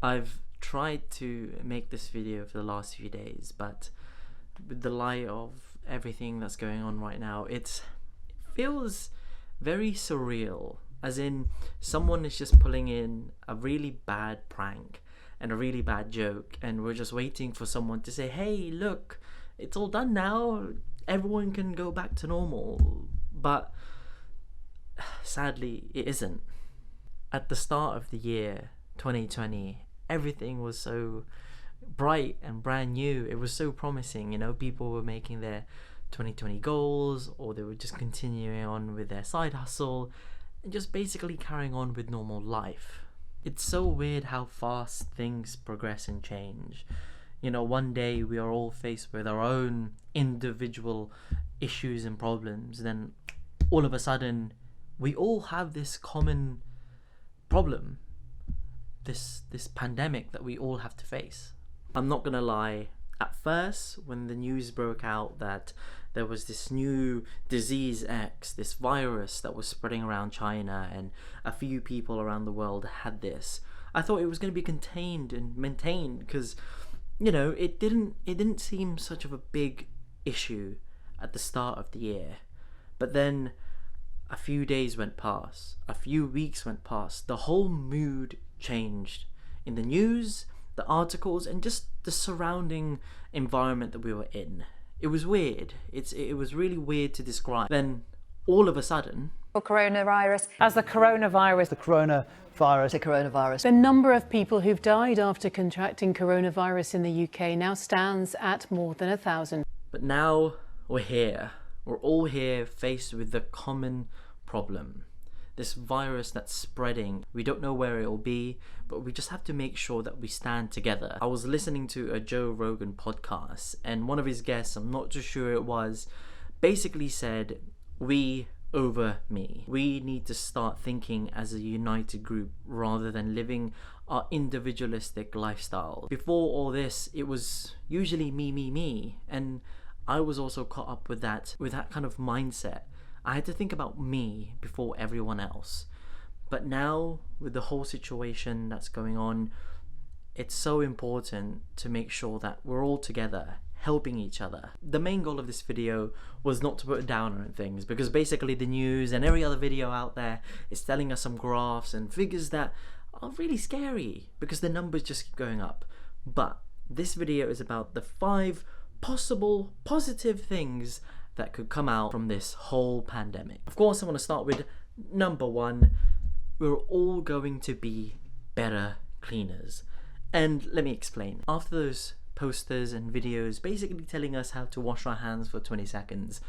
I've tried to make this video for the last few days, but with the light of everything that's going on right now, it feels very surreal, as in someone is just pulling in a really bad prank and a really bad joke, and we're just waiting for someone to say, hey, look, it's all done now, everyone can go back to normal. But sadly, it isn't. At the start of the year 2020, everything was so bright and brand new. It was so promising, you know, people were making their 2020 goals, or they were just continuing on with their side hustle and just basically carrying on with normal life. It's so weird how fast things progress and change. You know, one day we are all faced with our own individual issues and problems, then all of a sudden we all have this common problem, this pandemic that we all have to face. I'm not gonna lie, at first when the news broke out that there was this new disease X, this virus that was spreading around China and a few people around the world had this, I thought it was going to be contained and maintained, because, you know, it didn't seem such of a big issue at the start of the year. But then a few days went past, a few weeks went past, the whole mood changed in the news, the articles, and just the surrounding environment that we were in. It was weird. It was really weird to describe. Then all of a sudden, The coronavirus. The number of people who've died after contracting coronavirus in the UK now stands at more than 1,000. but now we're here. We're all here faced with the common problem. This virus that's spreading. We don't know where it will be, but we just have to make sure that we stand together. I was listening to a Joe Rogan podcast, and one of his guests, I'm not too sure it was, basically said, we over me. We need to start thinking as a united group rather than living our individualistic lifestyle. Before all this, it was usually me, and I was also caught up with that kind of mindset. I had to think about me before everyone else. But now, with the whole situation that's going on, it's so important to make sure that we're all together, helping each other. The main goal of this video was not to put a downer on things, because basically the news and every other video out there is telling us some graphs and figures that are really scary because the numbers just keep going up. But this video is about the 5 possible positive things that could come out from this whole pandemic. Of course, I want to start with number 1. We're all going to be better cleaners. And let me explain. After those posters and videos basically telling us how to wash our hands for 20 seconds,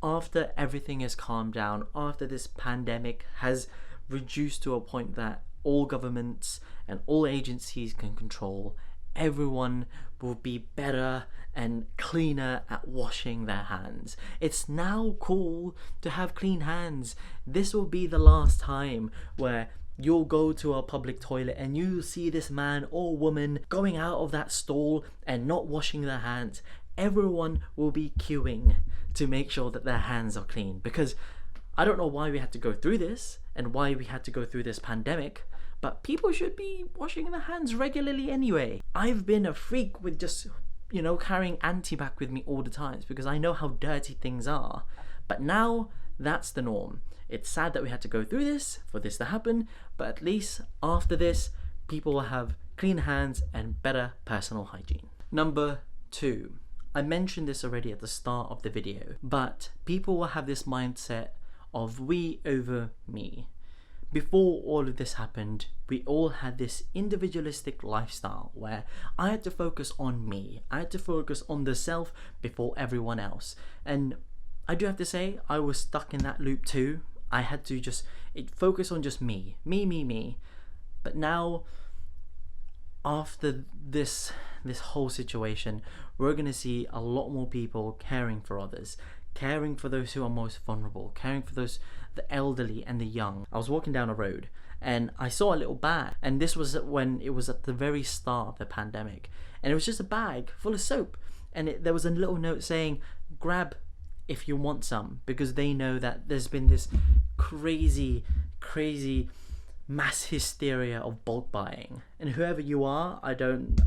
after everything has calmed down, after this pandemic has reduced to a point that all governments and all agencies can control, everyone will be better and cleaner at washing their hands. It's now cool to have clean hands. This will be the last time where you'll go to a public toilet and you'll see this man or woman going out of that stall and not washing their hands. Everyone will be queuing to make sure that their hands are clean, because I don't know why we had to go through this and why we had to go through this pandemic, but people should be washing their hands regularly anyway. I've been a freak with just, you know, carrying antibac with me all the times because I know how dirty things are. But now that's the norm. It's sad that we had to go through this for this to happen, but at least after this, people will have clean hands and better personal hygiene. Number 2. I mentioned this already at the start of the video, but people will have this mindset of we over me. Before all of this happened, we all had this individualistic lifestyle where I had to focus on me. I had to focus on the self before everyone else. And I do have to say, I was stuck in that loop too. I had to just focus on just me. But now, after this whole situation, we're going to see a lot more people caring for others, caring for those who are most vulnerable, caring for those, the elderly and the young. I was walking down a road and I saw a little bag, and this was when it was at the very start of the pandemic, and it was just a bag full of soap, and there was a little note saying, grab if you want some, because they know that there's been this crazy mass hysteria of bulk buying. And whoever you are, I don't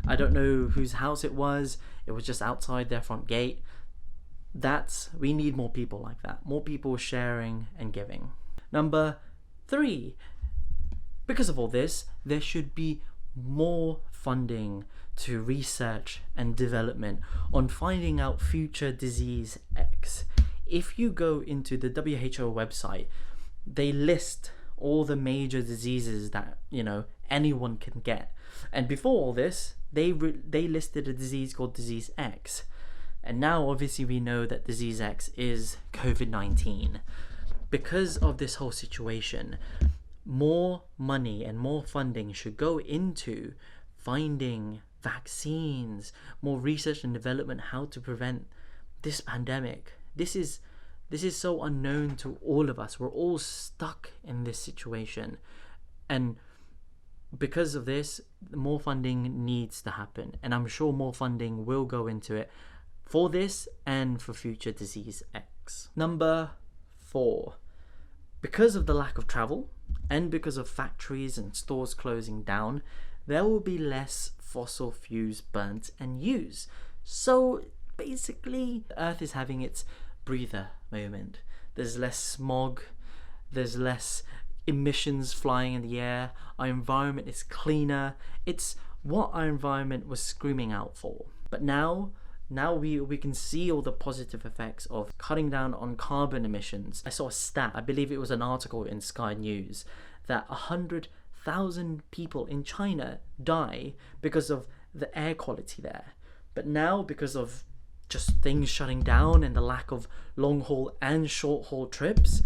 know whose house it was just outside their front gate. We need more people like that, more people sharing and giving. Number 3, because of all this, there should be more funding to research and development on finding out future disease X. If you go into the WHO website, they list all the major diseases that anyone can get. And before all this, they listed a disease called disease X. And now obviously we know that disease X is COVID-19. Because of this whole situation, more money and more funding should go into finding vaccines, more research and development, how to prevent this pandemic. This is so unknown to all of us. We're all stuck in this situation. And because of this, more funding needs to happen. And I'm sure more funding will go into it for this and for future disease X. Number 4, because of the lack of travel and because of factories and stores closing down, there will be less fossil fuels burnt and used. So basically, Earth is having its breather moment. There's less smog, there's less emissions flying in the air, our environment is cleaner. It's what our environment was screaming out for. But now we can see all the positive effects of cutting down on carbon emissions. I saw a stat, I believe it was an article in Sky News, that 100,000 people in China die because of the air quality there. But now, because of just things shutting down and the lack of long haul and short haul trips,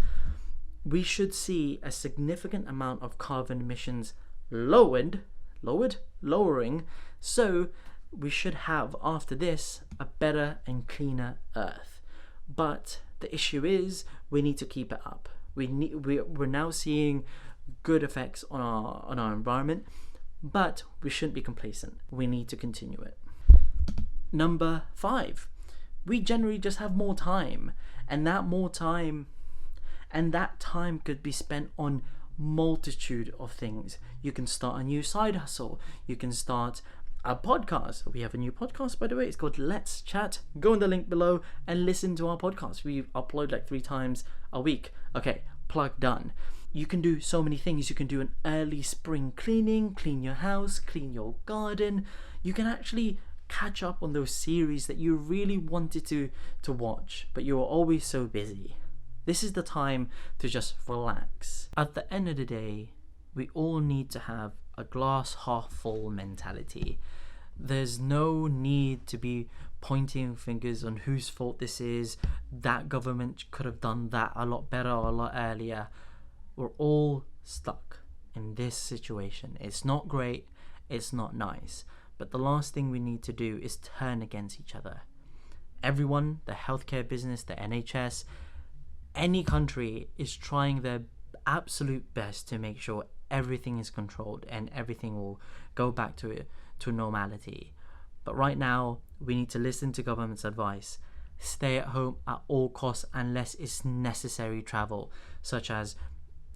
we should see a significant amount of carbon emissions lowering. So we should have, after this, a better and cleaner Earth. But the issue is, we need to keep it up. We're now seeing good effects on our environment, but we shouldn't be complacent. We need to continue it. Number 5, we generally just have more time, and that time could be spent on multitude of things. You can start a new side hustle. You can start a podcast. We have a new podcast, by the way. It's called Let's Chat. Go in the link below and listen to our podcast. We upload like 3 times a week. Okay, plug done. You can do so many things. You can do an early spring cleaning, clean your house, clean your garden. You can actually catch up on those series that you really wanted to watch, but you were always so busy. This is the time to just relax. At the end of the day, we all need to have a glass half full mentality. There's no need to be pointing fingers on whose fault this is. That government could have done that a lot better or a lot earlier. We're all stuck in this situation. It's not great, it's not nice, but the last thing we need to do is turn against each other. Everyone, the healthcare business, the NHS, any country is trying their absolute best to make sure everything is controlled and everything will go back to normality. But right now, we need to listen to government's advice. Stay at home at all costs unless it's necessary travel, such as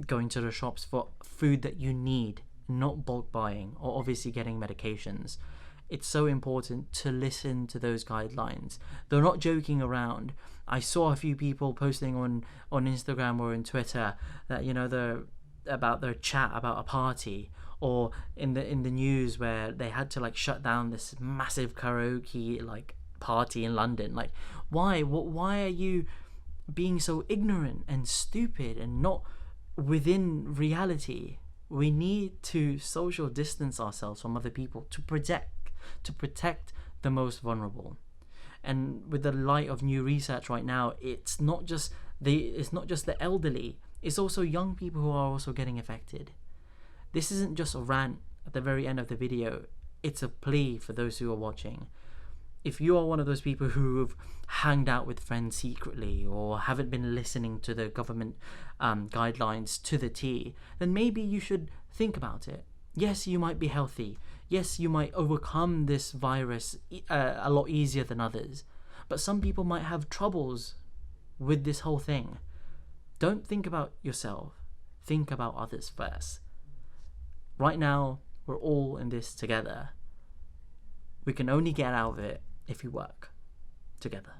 going to the shops for food that you need, not bulk buying, or obviously getting medications. It's so important to listen to those guidelines. They're not joking around. I saw a few people posting on Instagram or on Twitter that they're about their chat about a party, or in the news where they had to shut down this massive karaoke party in London. Why are you being so ignorant and stupid and not within reality? We need to social distance ourselves from other people to protect the most vulnerable. And with the light of new research right now, it's not just the elderly, it's also young people who are also getting affected. This isn't just a rant at the very end of the video, it's a plea for those who are watching. If you are one of those people who have hanged out with friends secretly or haven't been listening to the government guidelines to the T, then maybe you should think about it. Yes, you might be healthy. Yes, you might overcome this virus a lot easier than others. But some people might have troubles with this whole thing. Don't think about yourself. think about others first. Right now, we're all in this together. We can only get out of it if we work together.